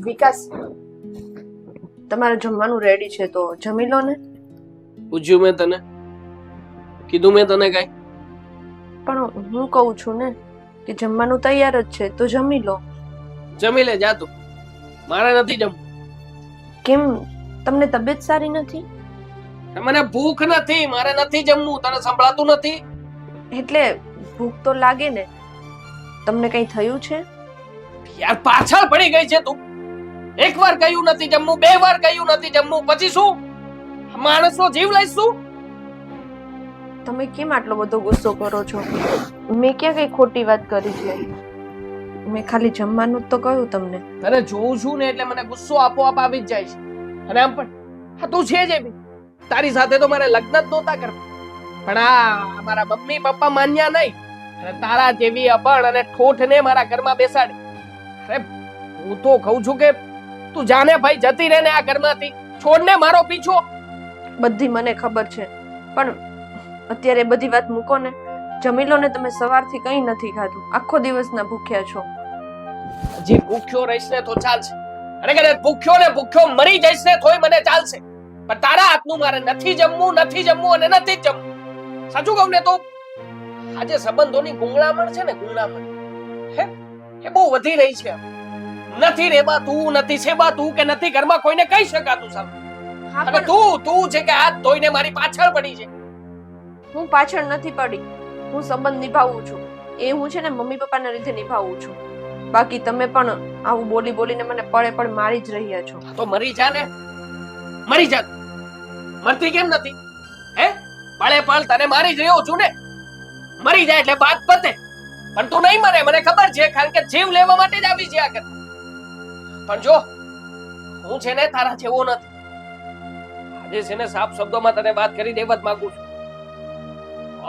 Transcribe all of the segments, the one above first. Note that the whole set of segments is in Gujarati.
વિકાસ, તમારે જમવાનું રેડી છે તો જમી લો ને. પૂછ્યું મેં તને? કીધું મેં તને કઈ? પણ હું કહું છું ને કે જમવાનું તૈયાર જ છે તો જમી લો. જમી લે જા તું, મારે નથી જમવું. કેમ, તમને તબિયત સારી નથી? મને ભૂખ નથી, મારે નથી જમવું. તને સંભળાતું નથી? એટલે ભૂખ તો લાગે ને. તમને કઈ થયું છે? યાર પાછળ પડી ગઈ છે તું. એક વાર કહ્યું નથી જમવું, બે વાર કહ્યું નથી જમવું, પછી શું માણસનો જીવ લઈશ તું? તમે કેમ આટલો બધો ગુસ્સો કરો છો? મેં ક્યાં કઈ ખોટી વાત કરી છે? મેં ખાલી જમવાનું જ તો કહ્યું તમને. તને જોઉં છું ને એટલે મને ગુસ્સો આપોઆપ આવી જ જાય છે. અને આમ પણ હા તું છે જ એવી. તારી સાથે તો મારે લગ્ન જ નહોતા કરવા, પણ આ મારા મમ્મી પપ્પા માન્યા નહીં અને તારા જેવી અભણ અને ઠોઠને મારા ઘરમાં બેસાડી. અરે હું તો કહું છું કે તું જાને ભાઈ જતી રહે ને આ ઘરમાંથી. છોડને મારો પીછો. બધી મને ખબર છે, પણ અત્યારે બધી વાત મૂકો ને. જમી લો ને. તમે સવારથી કંઈ નથી ખાધું, આખો દિવસના ભૂખ્યા છો. હજી ભૂખ્યો રહીશ ને તો ચાલશે, અને કદાચ ભૂખ્યો ને ભૂખ્યો મરી જઈશ ને તોય મને ચાલશે, પણ તારા હાથનું મારે નથી જમવું, નથી જમવું અને નથી જ જમવું. સાચું કહું ને તો આજે સંબંધોની ગુંગળામણ છે ને, ગુંગળામણ હે એ બહુ વધી રહી છે. નથી રેવાતું, નથી સેવાતું કે નથી ઘરમાં કોઈને કહી શકાતું સારું. અને તું છે કે હાથ ધોઈને મારી પાછળ પડી છે. હું પાછળ નથી પડી, હું સંબંધ નિભાવું છું. એ હું છે ને મમ્મી પપ્પાના લીધે નિભાવું છું. બાકી તમે પણ આવું બોલી બોલીને મને પળે પળ મારી જ રહ્યા છો. તો મરી જા ને, મરી જા. મરતી કેમ નથી? હે પળે પળ તને મારી જ રહ્યો છું ને. મરી જાય એટલે વાત પતે. પણ તું નહીં મરે, મને ખબર છે, કારણ કે જીવ લેવા માટે જ આવી છે આ ઘર. પણ જો હું છે ને તારા જેવો નથી. આજે છે ને સાફ શબ્દોમાં તને વાત કરી દેવા જ માંગુ છું.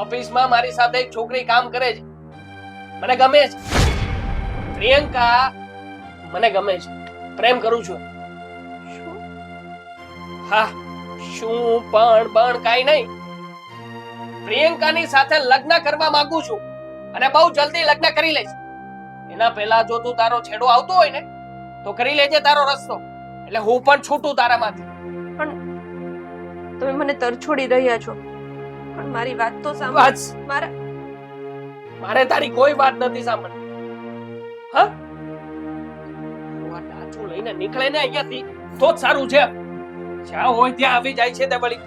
ઓફિસમાં મારી સાથે એક છોકરી કામ કરે છે, મને ગમે છે. પ્રિયંકા મને ગમે છે, પ્રેમ કરું છું. હા, શું પણ કાઈ નહીં. પ્રિયંકાની સાથે લગ્ન કરવા માંગુ છું અને બહુ જલ્દી લગ્ન કરી લઈશ. એના પહેલા જો તું તારો છેડો આવતો હોય ને તો કરી લેજે તારો રસ્તો, એટલે હું પણ છૂટું તારામાંથી. પણ તમે મને તરછોડી રહ્યા છો. પણ મારી વાત તો સાંભળો. મારે તારી કોઈ વાત નથી સાંભળવી. હા, ડાચું લઈને નીકળે ને અહીંયાથી તો જ સારું છે. જ્યાં હોય ત્યાં આવી જાય છે તે વળી.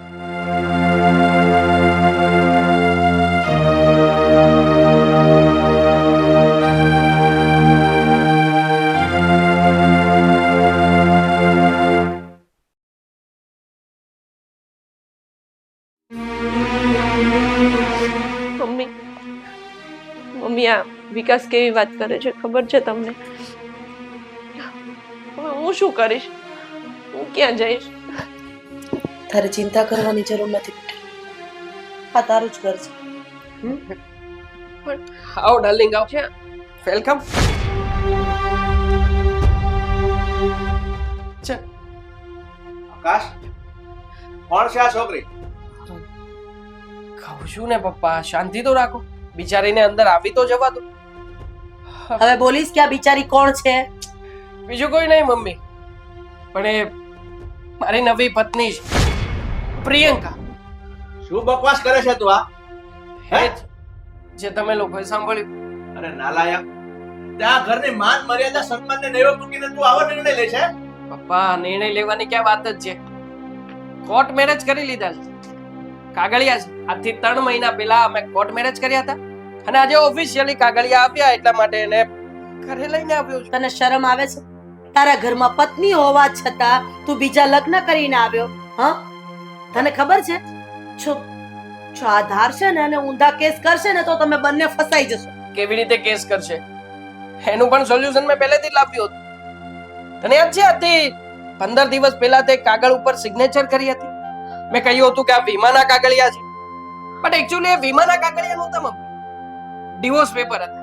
મમ્મી આ વિકાસ કેવી વાત કરે છે ખબર છે તમને? હવે હું શું કરીશ? હું ક્યાં જઈશ? તારે ચિંતા કરવાની જરૂર નથી બેટા. આ તારું જ ઘર છે. પણ આવો ડાર્લિંગ, આવો. વેલકમ. આકાશ, કોણ છે આ છોકરી? કહું છું ને પપ્પા, શાંતિ તો રાખો. બિચારીને અંદર આવી તો જવા દો. હવે બોલીશ કે આ બિચારી કોણ છે? બીજું કોઈ નહીં મમ્મી, પણ એ મારી નવી પત્ની છે, પ્રિયંકા. શું બકવાસ કરે છે તું? આ હે જે તમે લોકોએ સાંભળ્યું. અરે નાલાયક, ત્યાં ઘરની માન મર્યાદા સન્માનને નેવે મૂકીને તું આવો નિર્ણય લે છે? પપ્પા, નિર્ણય લેવાની ક્યાં વાત જ છે. કોર્ટ મેરેજ કરી લીધા છે. કાગળિયા છે. આજથી 3 મહિના પહેલા અમે કોર્ટ મેરેજ કર્યા હતા અને આજે ઓફિશિયલી કાગળિયા આપ્યા, એટલા માટે એને ઘરે લઈને આવ્યો છું. તને શરમ આવે છે? તારા ઘરમાં પત્ની હોવા છતાં તું બીજા લગ્ન કરીને આવ્યો. હા, તને ખબર છે જો આ ધારશે ને અને ઊંધા કેસ કરશે ને તો તમે બંને ફસાઈ જશો. કેવી રીતે કેસ કરશે? એનું પણ સોલ્યુશન મેં પહેલેથી જ લાવ્યું હતું. તને યાદ છે? આજથી 15 દિવસ પહેલા તે કાગળ ઉપર સિગ્નેચર કરી હતી. મેં કહ્યું હતું કે આ વીમાના કાગળિયા છે, બટ એક્ચ્યુઅલી એ વીમાના કાગળિયા નહોતા મમ્મી, ડિવોર્સ પેપર હતા.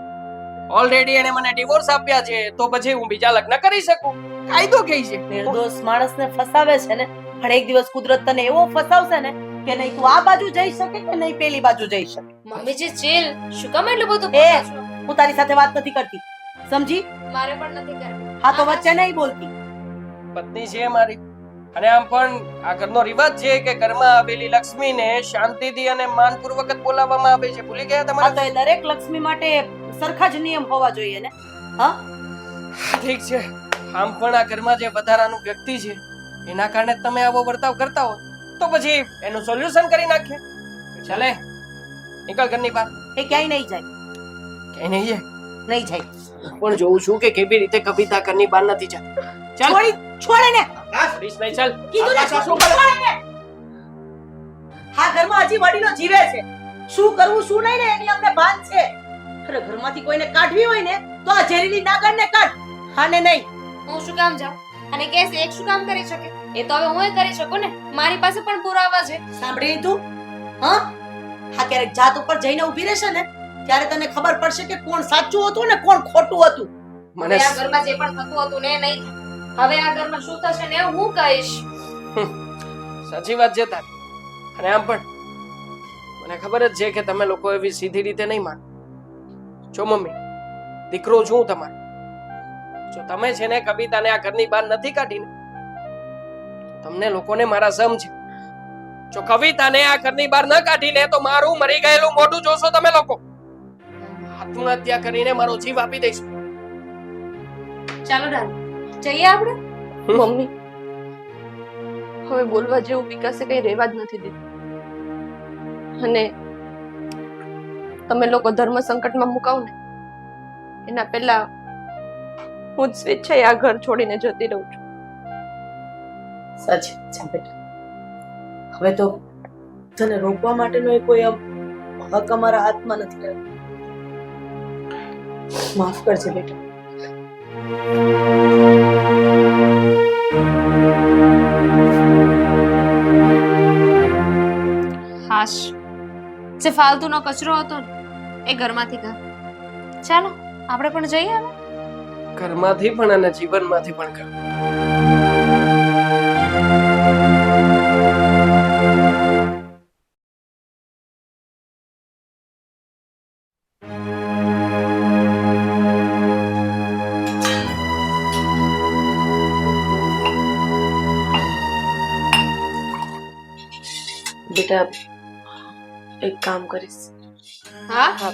ઓલરેડી એને મને ડિવોર્સ આપ્યા છે, તો પછી હું બીજા લગ્ન કરી શકું. કાયદો કહે છે. નિર્દોષ માણસને ફસાવે છે ને, પણ એક દિવસ કુદરત તને એવો ફસાવશે ને કે નહીં તું આ બાજુ જઈ શકે કે નહીં પેલી બાજુ જઈ શકે. મમ્મીજી ચીલ, શું કામ એટલું બધું એ! બોલો છો? હું તારી સાથે વાત નથી કરતી, સમજી? મારે પણ નથી કરવી. હા તો વચ્ચે નહીં બોલતી. પત્ની છે મારી, અને આમ પણ આ ઘરનો રિવાજ છે કે ઘરમાં આવેલી લક્ષ્મીને શાંતિથી અને માનપૂર્વક જ બોલાવવામાં આવે છે. ભૂલી ગયા હા તમારા? તો એ દરેક લક્ષ્મી માટે સરખા જ નિયમ હોવા જોઈએ ને. હા ઠીક છે, આમ પણ આ ઘરમાં જે વધારાનું વ્યક્તિ છે એના કારણે જ તમે આવો વર્તાવ કરતા હો તો પછી એનું સોલ્યુશન કરી નાખીએ. ચાલે, નીકળ ઘરની બહાર. એ ક્યાંય નહીં જાય, કઈ નહીં છે, નહીં જાય. પણ જોઉં છું કે કેવી રીતે કવિતા ઘરની બહાર નથી જતી. ચાલ, છોડે ને. છોડીશ નહીં, ચાલ. કીધું ને આકાશ, છોડ, છોડે ને. હા ઘરમાં હજી વડીલો જીવે છે, શું કરવું શું નહીં ને એની અમને ભાન છે. અરે ઘરમાંથી કોઈને કાઢવી હોય ને તો આ ઝેરીલી નાગણને કાઢ, હા ને નહીં. હું શું કામ જાઉં? અને કેસ એક શું કામ કરી શકે? એ તો હવે હું કરી શકું ને. મારી પાસે પણ પુરાવા છે. સાંભળી તું? હા હા ક્યારેક જાત ઉપર જઈને ઊભી રહેશે ને ત્યારે તને ખબર પડશે કે કોણ સાચું હતું ને કોણ ખોટું હતું. મને હવે આ ઘરમાં જે પણ થતું હતું ને એ નહીં થાય. હવે આ ઘરમાં શું થશે ને હું કહીશ. સાચી વાત છે તારી. અને આમ પણ મને ખબર જ છે કે તમે લોકો એવી સીધી રીતે નહીં માનો. જો મમ્મી, દીકરો છું તમારો. જો તમે છે ને કવિતાને આ ઘરની બહાર નથી કાઢીને તમને લોકોને મારા સમ છે. જો કવિતાને આ ઘરની બહાર ન કાઢી લે તો મારું મરી ગયેલું મોઢું જોશો તમે લોકો. આત્મહત્યા કરીને મારો જીવ આપી દઈશું. ચાલો ડાર્લિંગ, જઈએ આપણે. મમ્મી, હવે બોલવા જેવું વિકાસે કઈ રહેવા જ નથી દીધું. અને તમે લોકો ધર્મ સંકટમાં મુકાવ ને એના પહેલા હું જ સ્વેચ્છાએ આ ઘર છોડીને જતી રહું છું. સાચી વાત છે બેટા. હવે તો તને રોકવા માટેનો કોઈ હક અમારા હાથમાં નથી રહ્યો. માફ કરજે બેટા. હાશ, જે ફાલતુનો કચરો હતો ને એ ઘરમાંથી કાઢ. ચાલો આપણે પણ જઈએ હવે. ઘરમાંથી પણ અને જીવનમાંથી પણ કર. બેટા એક કામ કરીશ. હા,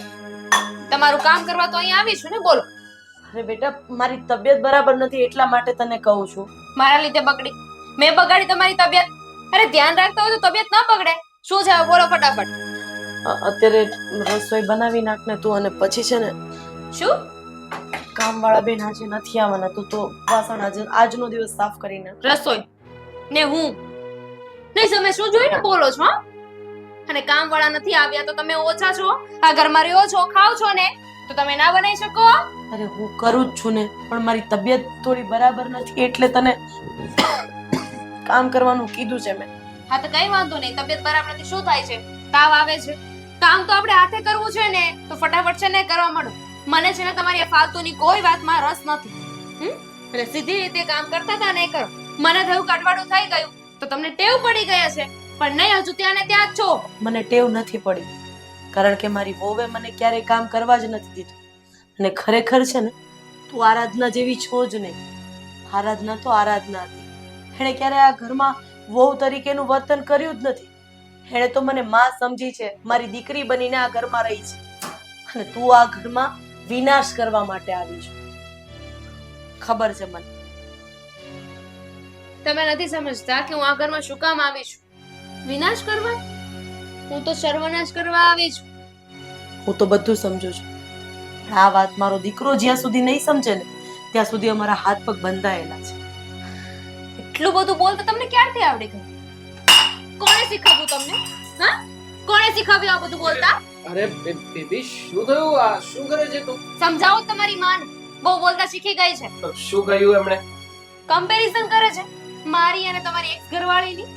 તમારું કામ કરવા તો અહીં આવી છું ને. બોલો. અરે બેટા મારી તબિયત બરાબર નથી એટલા માટે તને કહું છું. મારા લીધે બગડી? મેં બગાડી તમારી તબિયત? અરે ધ્યાન રાખતા હોય તો તબિયત ના બગડે. શું છે હવે બોલો ફટાફટ. અત્યારે રસોઈ બનાવી નાખ ને તું, અને પછી છે ને શું? કામવાળા બેન આજે નથી આવવાના તો વાસણ આજનો દિવસ સાફ કરી નાખ. રસોઈ ને હું નહીં, તમે શું જોઈને બોલો છો? હા? અને કામવાળા નથી આવ્યા તો તમે ઓછા છો? આ ઘરમાં રહ્યો છો, ખાવ છો ને તો તમે ના બનાવી શકો? અરે હું કરું જ છું ને, પણ મારી તબિયત થોડી બરાબર નથી એટલે તને કામ કરવાનું કીધું છે મેં. હા તો કઈ વાંધો નહીં. તબિયત બરાબર નથી શું થાય છે? તાવ આવે છે? કામ તો આપણે હાથે કરવું છે ને તો ફટાફટ છે ને કરવા માંડો. મને છે ને તમારી આ ફાલતુની કોઈ વાતમાં રસ નથી. એટલે સીધી રીતે કામ કરતા હતા ને એ કરો. મને થયું કટવાડું થઈ ગયું તો તમને ટેવ પડી ગયા છે, પણ નહીં, હજુ ત્યાં ને ત્યાં જ છો. મને ટેવ નથી પડી કારણ કે મારી વહુએ મને ક્યારેય કામ કરવા જ નથી દીધું. અને ખરેખર છે ને તું આરાધના જેવી છો જ નહીં. આરાધના તો આરાધના હતી. એણે ક્યારે આ ઘરમાં વહુ તરીકેનું વર્તન કર્યું જ નથી. એણે તો મને માં સમજી છે, મારી દીકરી બનીને આ ઘરમાં રહી છે. અને તું આ ઘરમાં વિનાશ કરવા માટે આવી છે. ખબર છે મને. તમે નથી સમજતા કે હું આ ઘરમાં શું કામ આવી છું? વિનાશ કરવા? હું તો સર્વનાશ કરવા આવી છું. હું તો બધું સમજુ છું, પણ આ વાત મારો દીકરો જ્યાં સુધી નહીં સમજે ને ત્યાં સુધી અમારા હાથ પગ બંધાયેલા છે. એટલું બધું બોલતા તમને ક્યારથી આવડી ગયું? કોણે શીખવ્યું તમને? હા, કોણે શીખવ્યું આ બધું બોલતા? અરે બેબી, શું થયું? આ શું કરે છે તું? સમજાવો તમારી માન. બહુ બોલતા શીખી ગઈ છે. શું કહ્યું એમણે? કમ્પેરિઝન કરે છે મારી અને તમારી એક્સ ઘરવાળીની.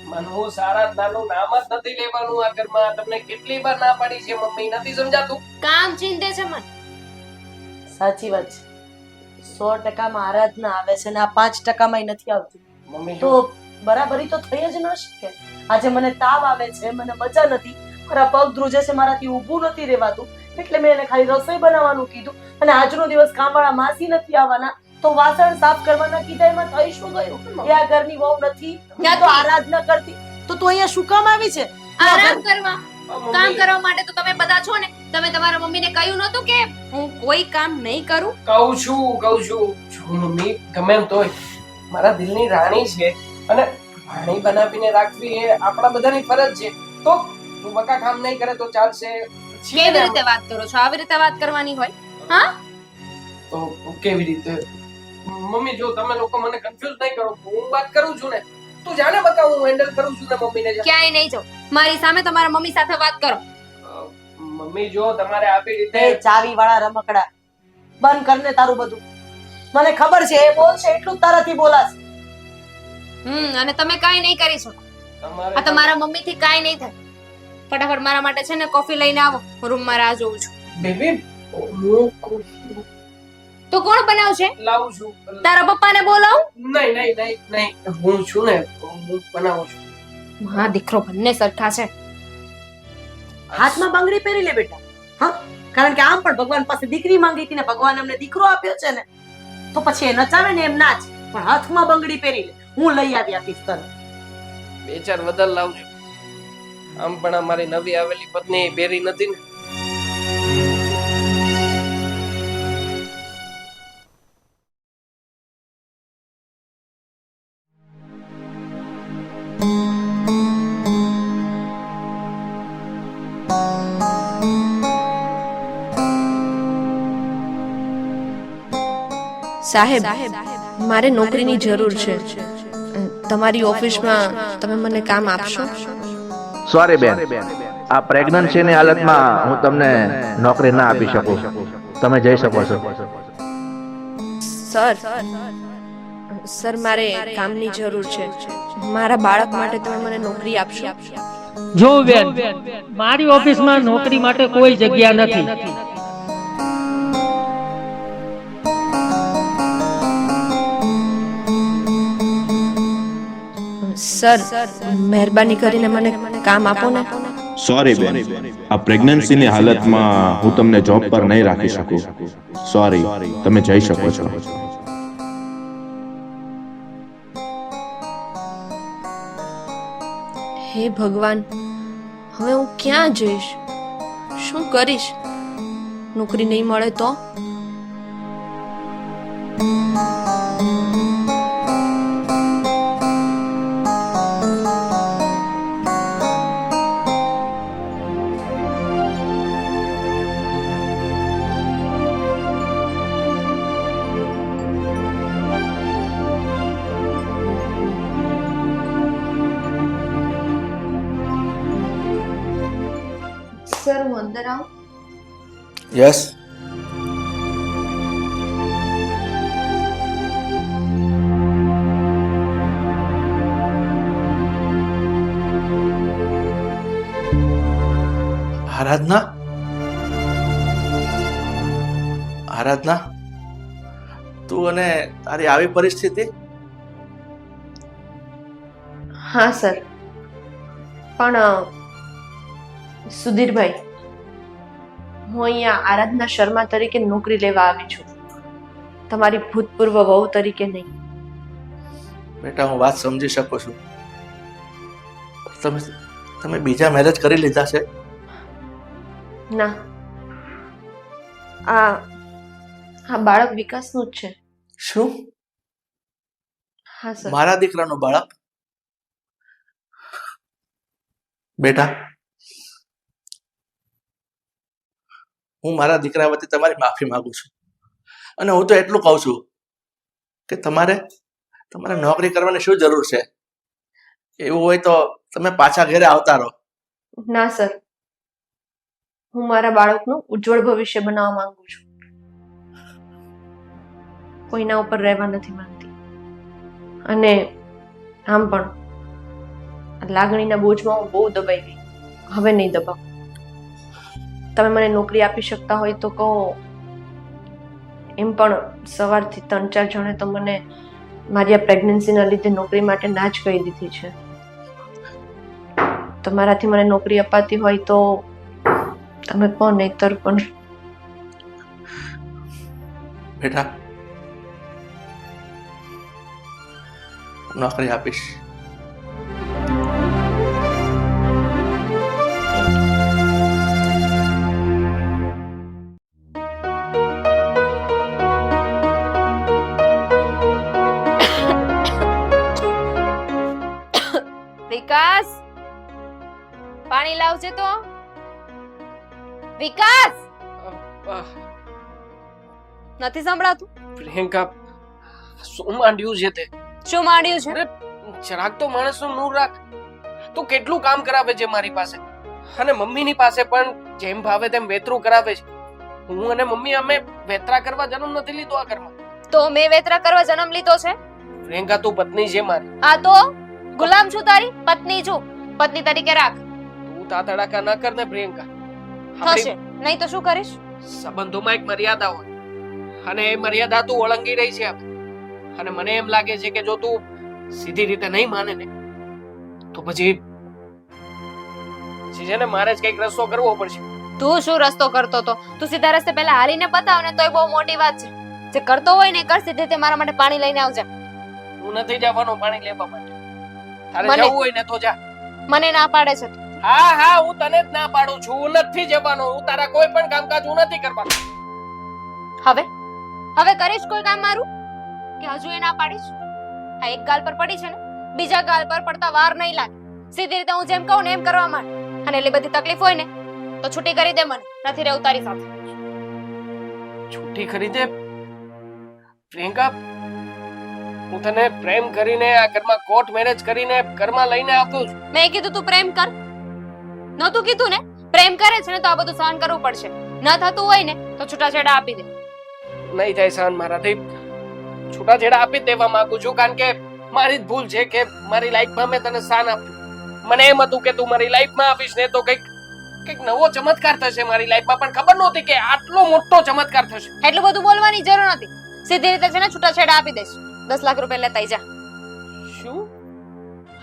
મનહુ સારા નાનું નામ જ નથી લેવાનું આ ઘરમાં. તમને કેટલી વાર ના પાડી છે મમ્મી, નથી સમજાતું? કામ ચીંધે છે મન. સાચી વાત છે. 100% આરાધના આવે છે ને આ 5%માંય નથી આવતી. મમ્મી તો બરાબરી તો થઈ જ ન શકે. આજે મને તાવ આવે છે, મને મજા નથી, મારા પગ ધ્રુજે છે, મારાથી ઊભું નથી રહેવાતું, એટલે મેં એને ખાલી રસોઈ બનાવવાનું કીધું. અને આજનો દિવસ કામવાળા માસી નથી આવવાના, તો વાસણ સાફ કરવાના કીધા. એમાં થઈ શું ગયું? એ આ ઘરની વહુ નથી, ત્યાં તો આરાધના કરતી. તો તું અહીંયા શું કામ આવી છે? આરામ કરવા, કામ કરવા માટે તો તમે બધા છો ને. તમે તમારા મમ્મીને કહ્યું નતું કે હું કોઈ કામ નહીં કરું? કહું છું જો મમ્મી, ગમે એમ તોય મારા દિલની રાણી છે અને રાણી બનાવીને રાખવી એ આપણા બધાની ફરજ છે. તો તું બકા કામ નહીં કરે તો ચાલશે. કેવી રીતે વાત કરો છો? આવી રીતે વાત કરવાની હોય? હા, તો કેવી રીતે? મમ્મી જો તમે લોકો મને કન્ફ્યુઝ નહીં કરો, હું વાત કરું છું ને, તું જાણે બકા હું હેન્ડલ કરું છું ને મમ્મીને. ક્યાંય નહીં જાઓ. મારી સામે તમારા મમ્મી સાથે વાત કરો. મમ્મી જો તમારે આવી રીતે એ ચાવી વાળા રમકડા બંધ કરને તારું બધું. મને ખબર છે એ બોલશે એટલું જ તારાથી બોલાશે. અને તમે કાંઈ નહીં કરી શકો. તમારે આ તમારા મમ્મી થી કાંઈ નહીં થાય. ફટાફટ મારા માટે છે ને કોફી લઈને આવો. રૂમમાં રાહ જોઉં છું. બેબી હું કોફી તો કોણ બનાવશે? લાવું છું. તારા પપ્પાને બોલાવ. નહીં હું છું ને, હું બનાવું છું. હા, દીકરો બંને સરખા છે. હાથમાં બંગડી પહેરી લે બેટા. હા, કારણ કે આમ પણ ભગવાન પાસે દીકરી માંગી હતી ને ભગવાન અમને દીકરો આપ્યો છે ને, તો પછી એ નચાવે ને એમ નાચ, પણ હાથમાં બંગડી પહેરી લે. હું લઈ આવી આપીશ તને. 2-4 બદલ લાવજો. આમ પણ અમારી નવી આવેલી પત્ની બેરી નથી ને. સાહેબ, મારે નોકરીની જરૂર છે. તમારી ઓફિસમાં તમે મને કામ આપશો? સોરી બેન, આ પ્રેગ્નન્સીની હાલતમાં હું તમને નોકરી ના આપી શકું. તમે જઈ શકો છો. સર મારે કામની જરૂર છે. મારા બાળક માટે તમે મને નોકરી આપશો? જો બેન, મારી ઓફિસમાં નોકરી માટે કોઈ જગ્યા નથી. સર, મહેરબાની કરીને મને કામ આપો ને. સોરી બેન, આ પ્રેગ્નન્સીની હાલતમાં હું તમને જોબ પર નહીં રાખી શકું. સોરી, તમે જઈ શકો છો. હે ભગવાન, હવે હું ક્યાં જઈશ? શું કરીશ? નોકરી નહીં મળે તો? સર, હું અંદર આવું? યસ. આરાધના, તું અને તારી આવી પરિસ્થિતિ? હા સર, પણ સુધીરભાઈ, હું અહીંયા આરાધના શર્મા તરીકે નોકરી લેવા આવી છું, તમારી ભૂતપૂર્વ વહુ તરીકે નહીં. બેટા, હું વાત સમજી શકું છું. તમે બીજા મેરેજ કરી લીધા છે? ના, આ બાળક વિકાસનું જ છે. શું? હા સર. મારા દીકરાનું બાળક? બેટા, હું મારા દીકરા વતી તમારી માફી માંગુ છું. અને હું તો એટલું કહું છું કે તમારે નોકરી કરવાની શું જરૂર છે? એવું હોય તો તમે પાછા ઘરે આવતા રહો. ના સર, હું મારા બાળકનું ઉજ્જવળ ભવિષ્ય બનાવવા માંગુ છું. કોઈના ઉપર રહેવા નથી માંગતી. અને આમ પણ લાગણીના બોજમાં હું બહુ દબાઈ ગઈ. હવે નહીં દબાવ. તમે મને નોકરી આપી શકતા હોય તો કહો. એમ પણ સવારથી 3-4 જણે તો મને મારી આ પ્રેગ્નન્સીના લીધે નોકરી માટે ના જ કહી દીધી છે. તમારાથી મને નોકરી અપાતી હોય તો તમે કહો, નહીતર પણ બેટા નોકરી આપીશ. વિકાસ, પાણી લાવજે તો. વિકાસ, નથી સંભળાતું? પ્રિયંકા, શું માંડ્યું છે તે? શું માંડ્યું છે? અરે જરાક તો માણસનું નૂર રાખ. તું કેટલું કામ કરાવે છે મારી પાસે, અને મમ્મીની પાસે પણ જેમ ભાવે તેમ વેતરું કરાવે છે. હું અને મમ્મી અમે વેતરા કરવા જન્મ નથી લીધો આ ઘરમાં. તો મેં વેતરા કરવા જન્મ લીધો છે? પ્રિયંકા, તું પત્ની છે મારી. આ તો ગુલામ છું તારી, પત્ની છું. પત્ની તરીકે રાખ. તું તાતડાકા ન કર ને પ્રિયંકા. થશે નહીં તો શું કરીશ? સંબંધોમાં એક મર્યાદા હોય, અને એ મર્યાદા તું ઓળંગી રહી છે. અને મને એમ લાગે છે કે જો તું સીધી રીતે નહીં માને ને તો પછી છે ને મારે જ કઈક રસ્તો કરવો પડશે. તું શું રસ્તો કરતો તો? તું સીધા રસ્તે પહેલા હાલીને બતાવ ને, તોય બહુ મોટી વાત છે. જે કરતો હોય ને કર, સીધી રીતે મારા માટે પાણી લઈને આવજે. હું નથી જવાનો પાણી લેવા માટે. તારે મને- જવું હોય ને તો જા. મને ના પાડે છે તું. હા હા, હું તને જ ના પાડું છું. હું નથી જવાનો. હું તારા કોઈ પણ કામકાજ હું નથી કરવાનો. હવે કરીશ કોઈ કામ મારું કે હજુ એ ના પાડીશ? આ એક ગાલ પર પડી છે ને, બીજા ગાલ પર પડતા વાર નહીં લાગે. સીધી રીતે હું જેમ કહું ને એમ કરવા માંડ. અને એટલી બધી તકલીફ હોય ને તો છૂટી કરી દે. મને નથી રહેવું તારી સાથે. છૂટી કરી દે? પ્રિયંકા, હું તને પ્રેમ કરીને આ ઘરમાં કોર્ટ મેરેજ કરીને ઘરમાં લઈને આવતો છું. મેં કીધું તું પ્રેમ કર? નહોતું કીધું ને? પ્રેમ કરે છે ને તો આ બધું સહન કરવું પડશે. ન થતું હોય ને તો છૂટાછેડા આપી દે. નહીં થાય સહન મારાથી. છૂટાછેડા આપી જ દેવા માંગુ છું, કારણ કે મારી જ ભૂલ છે કે મારી લાઈફમાં મેં તને સ્થાન આપ્યું. મને એમ હતું કે તું મારી લાઈફમાં આવીશ ને તો કંઈક નવો ચમત્કાર થશે મારી લાઈફમાં, પણ ખબર નહોતી કે આટલો મોટો ચમત્કાર થશે. એટલું બધું બોલવાની જરૂર નથી. સીધી રીતે છે ને છૂટાછેડા આપી દઈશ. 10 લાખ રૂપિયા લેતા જા. શું?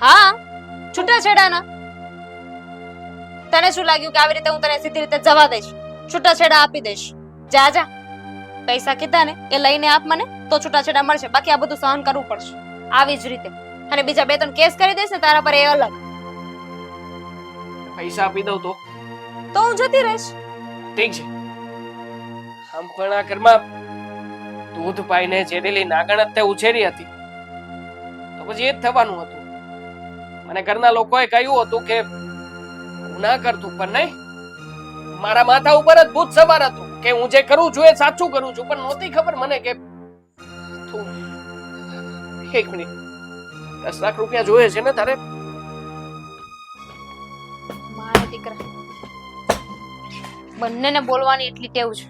હા, છૂટાછેડાના. તને શું લાગ્યું કે આવી રીતે હું તને સીધી રીતે જવા દઈશ? છૂટાછેડા આપી દઈશ. જા જા. પૈસા કીધા ને એ લઈને આપ મને, તો છૂટાછેડા મળશે. બાકી આ બધું સહન કરવું પડશે આવી જ રીતે. અને બીજા 2-3 કેસ કરી દઈશ ને તારા પર, એ અલગ. પૈસા આપી દઉં તો હું જતી રહીશ. ઠીક છે. આમ પણ આ ઘરમાં દૂધ પાઈને જેડેલી નાગણ જ તે ઉછેરી હતી, તો પછી એ જ થવાનું હતું. મને ઘરના લોકોએ કહ્યું હતું કે હું ના કરતું, પણ નહીં, મારા માથા ઉપર જ ભૂત સવાર હતું કે હું જે કરું છું એ સાચું કરું છું. પણ નહોતી ખબર મને કે તું... એક મિનિટ, 10 લાખ રૂપિયા જોઈએ છે ને તારે? મારા દીકરા, બંનેને બોલવાની એટલી ટેવ છે.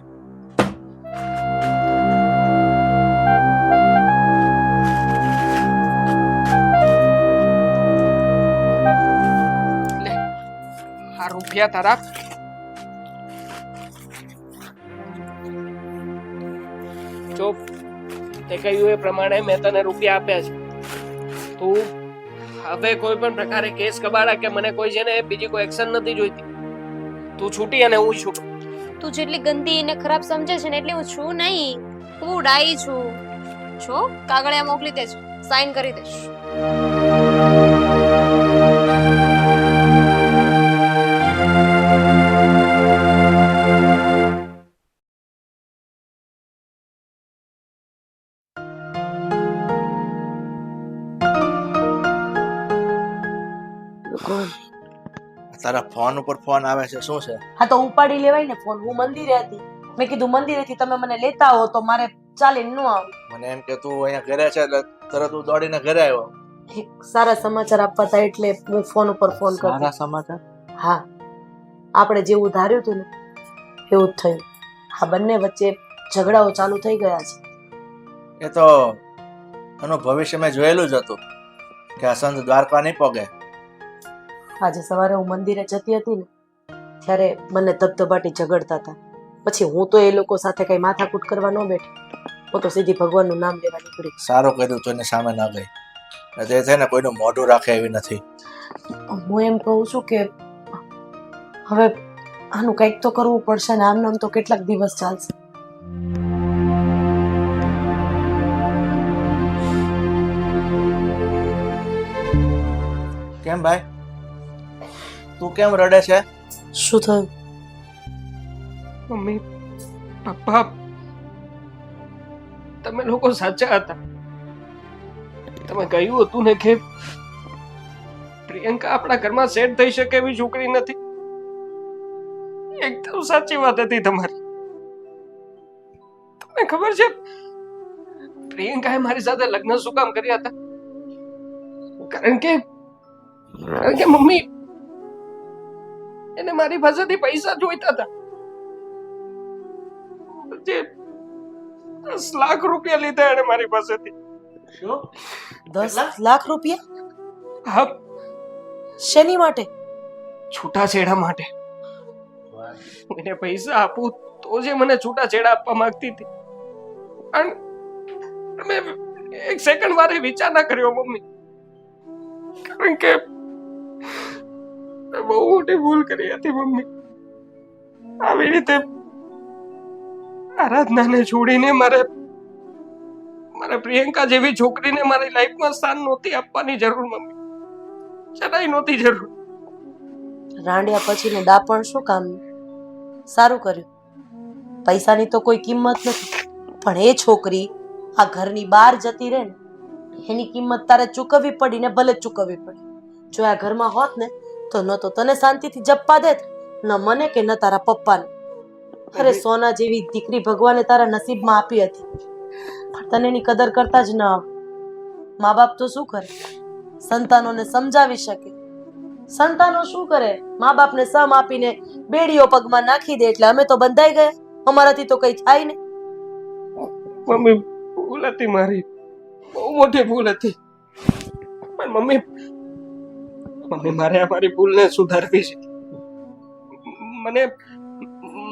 લે, આ રૂપિયા તારા. જો તે કહ્યું એ પ્રમાણે મેં તને રૂપિયા આપ્યા છે. તું હવે કોઈ પણ પ્રકારે કેસ કબાડા કે મને કોઈ છે ને બીજી કોઈ એક્શન નથી જોઈતી. તું છૂટી અને હું છૂટું. તું જેટલી ગંદી અને ખરાબ સમજે છે ને એટલી હું છું નહીં. હું ડાઈ છું. જો કાગળિયા મોકલી દેજો, સાઈન કરી દઈશ. તારા ફોન ઉપર ફોન આવે છે, શું છે? હા તો ઉપાડી લેવાય ને ફોન. હું મંદિરે હતી, મેં કીધું મંદિરેથી તમે મને લેતા આવો તો મારે ચાલીને ન આવું. મને એમ કે તું અહીંયા ઘરે છે એટલે તરત હું દોડીને ઘરે આવ્યો. એક સારા સમાચાર આપવા હતા એટલે હું ફોન ઉપર ફોન કરતી. સારા સમાચાર? હા, આપણે જેવું ધાર્યું હતું ને એવું જ થયું. આ બંને વચ્ચે ઝઘડાઓ ચાલુ થઈ ગયા છે. એ તો એનું ભવિષ્ય મેં જોયેલું જ હતું કે આ સંત દ્વારકા નહીં પોગે. આજે સવારે હું મંદિરે જતી હતી ને ત્યારે મને ધબધબાટી ઝઘડતા હતા. પછી હું તો એ લોકો સાથે કઈ માથાકૂટ કરવા ન બેઠી. હું તો સીધી ભગવાનનું નામ લેવા નીકળી. સારું કર્યું તો એને સામે ના ગઈ. તે છે ને કોઈનું મોઢું રાખે એવી નથી. હું એમ કહું છું કે હવે આનું કંઈક તો કરવું પડશે ને. આમ તો કેટલાક દિવસ ચાલશે. કેમ ભાઈ, તું કેમ રડે છે? શું થયું? મમ્મી પપ્પા તમે લોકો સાચા હતા. તમે કહ્યું હતું ને કે પ્રિયંકા આપણા ઘરમાં સેટ થઈ શકે એવી છોકરી નથી. એકદમ સાચી વાત હતી તમારી. તમને ખબર છે પ્રિયંકાએ મારી સાથે લગ્ન શું કામ કર્યા હતા? કારણ કે મમ્મી એને મારી પાસેથી પૈસા જોઈતા હતા. 10 લાખ રૂપિયા લીધા એને મારી પાસેથી. શું? 10 લાખ રૂપિયા? હા, શેની માટે? છૂટાછેડા માટે. એને પૈસા આપું તો જે મને છૂટાછેડા આપવા માંગતી હતી. અને મેં એક સેકન્ડ વારે વિચાર ના કર્યો મમ્મી. કારણ કે મેં બહુ મોટી ભૂલ કરી હતી મમ્મી. આવી રીતે આરાધનાને છોડીને મારે પ્રિયંકા જેવી છોકરીને મારી લાઈફમાં સ્થાન નહોતી આપવાની જરૂર મમ્મી. જરાય નહોતી જરૂર. રાંડ્યા પછી ને દાપણ શું કામનું? સારું કર્યું. પૈસાની તો કોઈ કિંમત નથી, પણ એ છોકરી આ ઘરની બહાર જતી રહે ને એની કિંમત તારે ચૂકવવી પડી ને ભલે ચૂકવવી પડી. જો આ ઘરમાં હોત ને તો ન તો તને શાંતિથી જપ્પા દેત, ન મને કે ન તારા પપ્પાને. અરે સોના જેવી દીકરી ભગવાને તારા નસીબમાં આપી હતી, પણ તને એની કદર કરતા જ ન આવે. મા બાપ તો શું કરે? સંતાનોને સમજાવી શકે. સંતાનો શું કરે? મા બાપને સમ આપીને બેડીઓ પગમાં નાખી દે એટલે અમે તો બંધાઈ ગયા. અમારાથી તો કઈ થાય નહીં. મમ્મી ભૂલ હતી મારી, બહુ મોટી ભૂલ હતી. પણ મમ્મી મારે આ મારી ભૂલને સુધારવી છે.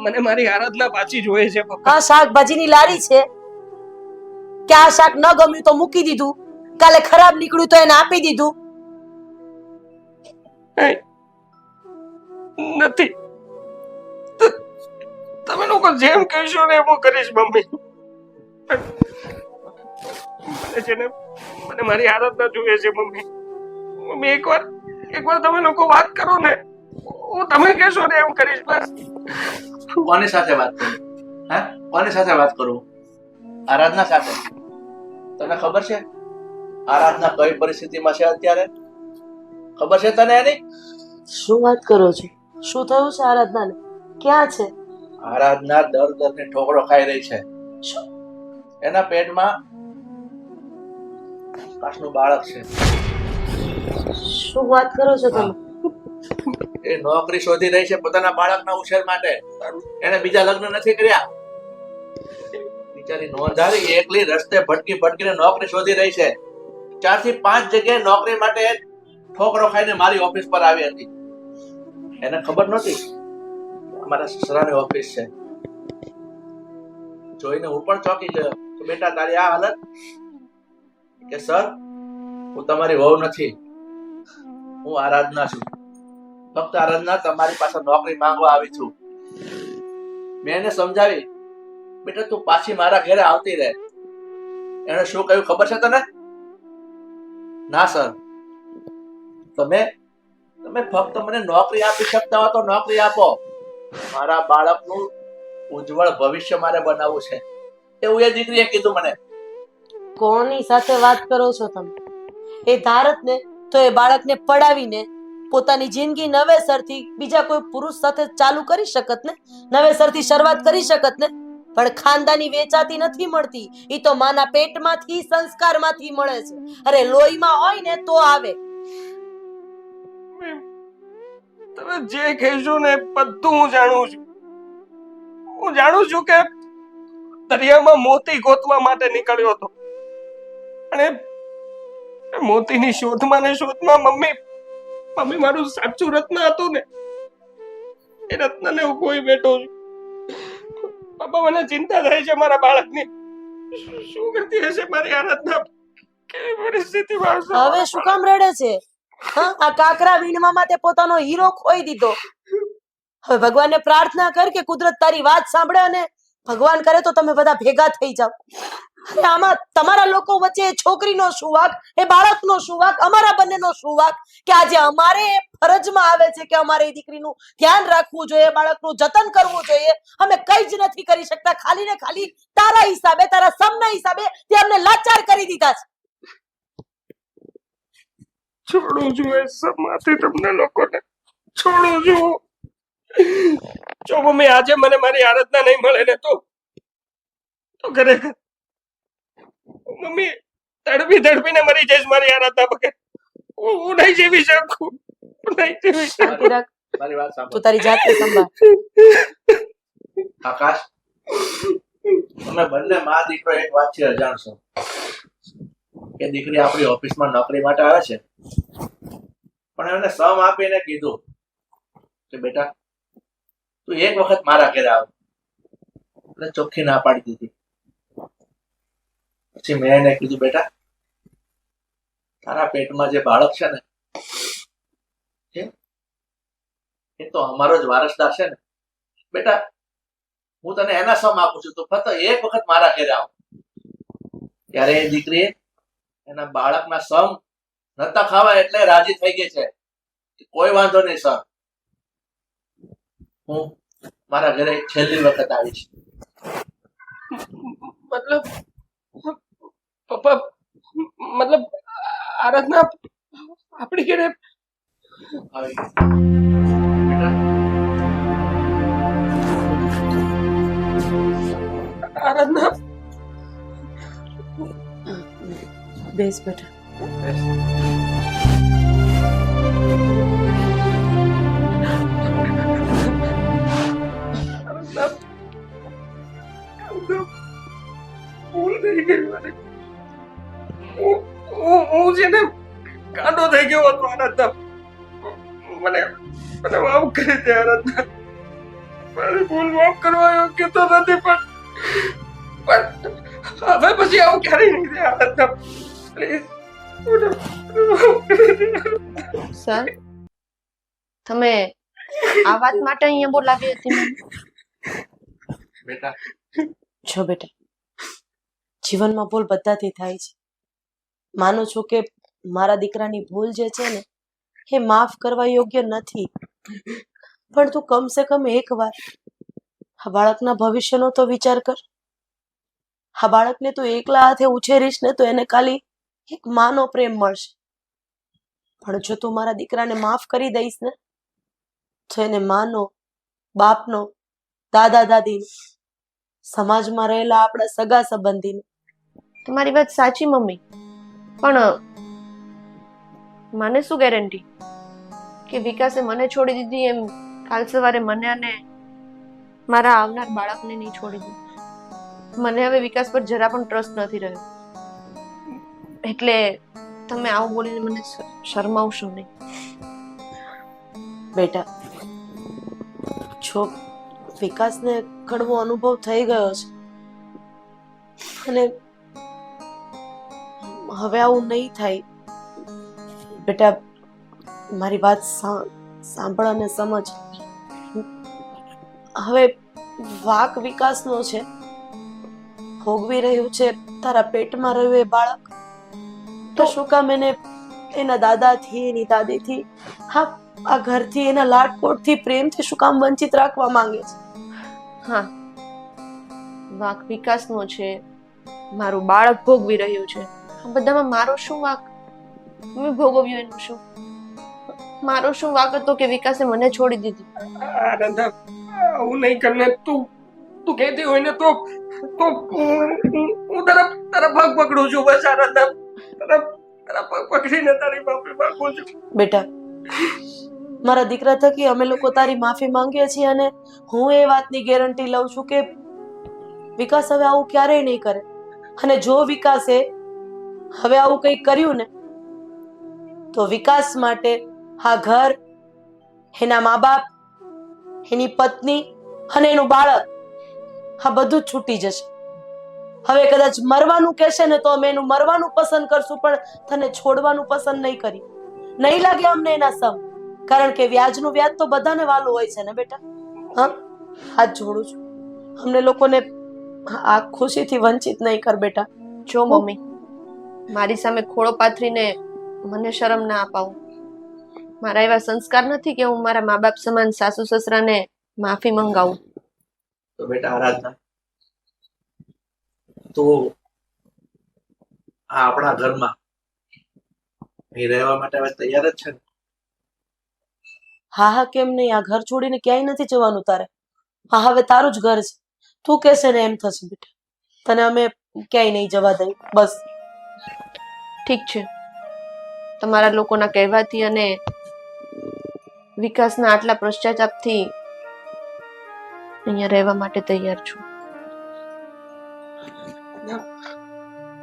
મને મારી આરાધના પાછી જોઈએ છે પપ્પા. આ શાકભાજીની લારી છે કે આ શાક ન ગમ્યું તો મૂકી દીધું, કાલે ખરાબ નીકળ્યું તો એને આપી દીધું. નથી. તમે લોકો જેમ કહેશો ને એમ હું કરીશ મમ્મી. મને મારી આરાધના જોઈએ છે મમ્મી. મમ્મી એકવાર તમે લોકો વાત કરો ને, હું તમે કહેશો ને એમ કરીશ બસ. કોની સાથે વાત કરું? હા, કોની સાથે વાત કરું? આરાધના સાથે. તને ખબર છે આરાધના કઈ પરિસ્થિતિમાં છે અત્યારે? ખબર છે તને એની? શું વાત કરો છો? શું થયું છે આરાધનાને? ક્યાં છે આરાધના? દર ઠોકરો ખાઈ રહી છે. એના પેટમાં કાશનું બાળક છે. શું વાત કરો છો તમે? એ નોકરી શોધી રહી છે પોતાના બાળકના ઉછેર માટે. એને બીજા લગ્ન નથી કર્યા. બિચારી નોંધારી એકલી રસ્તે ભટકીને નોકરી શોધી રહી છે. 4 થી 5 જગ્યાએ નોકરી માટે ઠોકરો ખાઈને મારી ઓફિસ પર આવી હતી. એને ખબર નહોતી અમારા સસરાની ઓફિસ છે. જોઈને હું પણ ચોંકી ગયો કે બેટા તારી આ હાલત. કે સર, હું તમારી વહુ નથી, હું આરાધના છું. ફક્ત આરાધના તમારી પાસે નોકરી માંગવા આવી છું. મેં એને સમજાવી, બેટા તું પાછી મારા ઘરે આવતી રહે. એને શું કહ્યું ખબર છે તને? ના સર, તમે ફક્ત મને નોકરી આપી શકતા હો તો નોકરી આપો. મારા બાળકનું ઉજ્જવળ ભવિષ્ય મારે બનાવવું છે, એવું એ દીકરીએ કીધું મને. કોની સાથે વાત કરો છો તમે? એ ધારત ને તો એ બાળકને પડાવીને પોતાની જિંદગી નવેસરથી બીજા કોઈ પુરુષ સાથે ચાલુ કરી શકત ને, નવેસરથી શરૂઆત કરી શકત ને. પણ ખાનદાની વેચાતી નથી મળતી, ઈ તો માના પેટમાંથી સંસ્કારમાંથી મળે છે. અરે લોહીમાં હોય ને તો આવે. તમે જે કહેશો ને બધું હું જાણું છું. હું જાણું છું કે દરિયામાં મોતી ગોતવા માટે નીકળ્યો હતો અને મોતીની શોધમાં મમ્મી મારું સાચું રત્ન હતું ને, એ રત્નને હું કોઈ બેઠો છું. બાપા મને ચિંતા થાય છે મારા બાળકની. શું કરતી હશે મારી આરાધના? કેવી પરિસ્થિતિમાં હશે? હવે શું કામ રડે છે? હા, આ કાકરા વીણવામાં તે પોતાનો હીરો ખોઈ દીધો. હવે ભગવાનને પ્રાર્થના કર કે કુદરત તારી વાત સાંભળે અને ભગવાન કરે તો તમે બધા ભેગા થઈ જાઓ. અરે આમાં તમારા લોકો વચ્ચે એ છોકરીનો શું વાંક, એ બાળકનો શું વાંક, અમારા બંનેનો શું વાંક કે આજે અમારે એ ફરજમાં આવે છે કે અમારે એ દીકરીનું ધ્યાન રાખવું જોઈએ, બાળકનું જતન કરવું જોઈએ. અમે કઈ જ નથી કરી શકતા. ખાલી ને ખાલી તારા હિસાબે, તારા સમના હિસાબે તે અમને લાચાર કરી દીધા છે. છોડું છું એ સબમાંથી તમને લોકોને, છોડું છું. જો મમ્મી આજે મને મારી આરાધના નહીં મળે ને તો ખરેખર મમ્મી તડપીને મરી જઈશ મારી આરાધના વગર. હું નહીં જીવી શકું, નહીં જીવી શકું. શાંતિ રાખ. મારી વાત સાંભળ તું તારી જાતને સંભાળ. આકાશ, તમે બંને મા દીકરો એક વાત છે અજાણશો કે દીકરી આપણી ઓફિસમાં નોકરી માટે આવે છે, પણ એને સમ આપીને કીધું કે બેટા તું એક વખત મારા ઘરે આવ. એટલે ચોખ્ખી ના પાડી દીધી. પછી મેં એને કીધું બેટા તારા પેટમાં જે બાળક છે ને એ તો અમારો જ વારસદાર છે ને બેટા, હું તને એના સમ આપું છું, તો ફક્ત એક વખત મારા ઘરે આવ. ત્યારે એ દીકરી એના બાળકના સમ નતા ખાવા એટલે રાજી થઈ ગઈ છે. કોઈ વાંધો નહીં સર, હું મારા ઘરે છેલ્લી વખત આવીશ. મતલબ પપ્પા, મતલબ આરાધના આપણી ઘરે આવી બેટા, આરાધના બેસ બેટા. ભૂલ થઈ ગઈ મારી. હું છે ને કાંડો થઈ ગયો હતો આરાધના. મને માફ કરી દે આરાધના. મારી ભૂલ માફ કરવા યોગ્ય તો નથી, પણ હવે પછી આવું ક્યારેય નહીં થાય આરાધના. પ્લીઝ સર, તમે આ વાત માટે અહીંયા બોલાવી હતી મને? બેટા જો બેટા, જીવનમાં ભૂલ બધાથી થાય છે. માનું છું કે મારા દીકરાની ભૂલ જે છે ને એ માફ કરવા યોગ્ય નથી, પણ તું કમસે કમ એકવાર આ બાળકના ભવિષ્યનો તો વિચાર કર. આ બાળકને તું એકલા હાથે ઉછેરીશ ને તો એને ખાલી એક માનો પ્રેમ મળશે, પણ જો તું મારા દીકરાને માફ કરી દઈશ ને તો એને માનો, બાપનો, દાદા દાદીનો, સમાજમાં રહેલા આપણા સગા સંબંધીનો. તમારી વાત સાચી મમ્મી, પણ મને શું ગેરંટી કે વિકાસે મને છોડી દીધી એમ કાલ સવારે મને અને મારા આવનાર બાળકને નહીં છોડી દે. મને હવે વિકાસ પર જરા પણ ટ્રસ્ટ નથી રહ્યો, એટલે તમે આવું બોલીને મને શરમાવશો નહીં. બેટા, જો વિકાસને કડવો અનુભવ થઈ ગયો છે અને હવે આવું નહીં થાય. બેટા, મારી વાત સાંભળ અને સમજ. હવે વાક વિકાસનો છે, ભોગવી રહ્યું છે તારા પેટમાં રહ્યું એ બાળક, તો શું કામ એને એના દાદાથી, એની દાદીથી, હા આ ઘરથી, એના લાડકોડથી, પ્રેમથી શું કામ વંચિત રાખવા માંગે છે? હા, વાક વિકાસનો છે, મારું બાળક ભોગવી રહ્યું છે. આ બધામાં મારો શું વાક? મેં ભોગવ્યું એનું શું? મારો શું વાક હતો કે વિકાસે મને છોડી દીધી? આરાધના આવું નહીં કરને. તું કહેતી હોય ને તો હું તારા પગ પકડું છું. બસ આરાધના, તારા પગ પકડીને તારી માફી માંગુ છું. બેટા, મારા દીકરા થકી અમે લોકો તારી માફી માંગીએ છીએ અને હું એ વાતની ગેરંટી લઉં છું કે વિકાસ હવે આવું ક્યારેય નહીં કરે. અને જો વિકાસે હવે આવું કંઈક કર્યું ને તો વિકાસ માટે આ ઘર, એના મા બાપ, એની પત્ની અને એનું બાળક, આ બધું જ છૂટી જશે. હવે કદાચ મરવાનું કહેશે ને તો અમે એનું મરવાનું પસંદ કરશું, પણ તને છોડવાનું પસંદ નહીં કરી. નહીં લાગે અમને એના સમ, કારણ કે વ્યાજનું વ્યાજ તો બધાને વાલું હોય છે ને બેટા. હા, હાથ જોડું છું, અમને લોકોને આ ખુશીથી વંચિત નહીં કર બેટા. જો મમ્મી, મારી સામે ખોળો પાથરીને મને શરમ ના અપાવું. મારા એવા સંસ્કાર નથી કે હું મારા મા બાપ સમાન સાસુ સસરાને માફી મંગાવું. તો બેટા આરાધના, તું આ આપણા ઘરમાં અહીં રહેવા માટે હવે તૈયાર જ છે ને? હા હા, કેમ નહીં? આ ઘર છોડીને ક્યાંય નથી જવાનું તારે. હા, હવે તારું જ ઘર છે. તું કહેશે ને એમ થશે બેટા. તને અમે ક્યાંય નહીં જવા દઈ. બસ ઠીક છે, તમારા લોકોના કહેવાથી અને વિકાસના આટલા પશ્ચાતાપથી અહીંયા રહેવા માટે તૈયાર છું.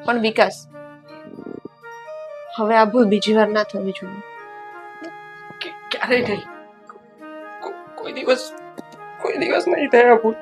પણ વિકાસ, હવે આ ભૂલ બીજી વાર ના થવી જોઈએ. ક્યારેય નહીં. કોઈ દિવસ નહીં થાય આ ભૂલ.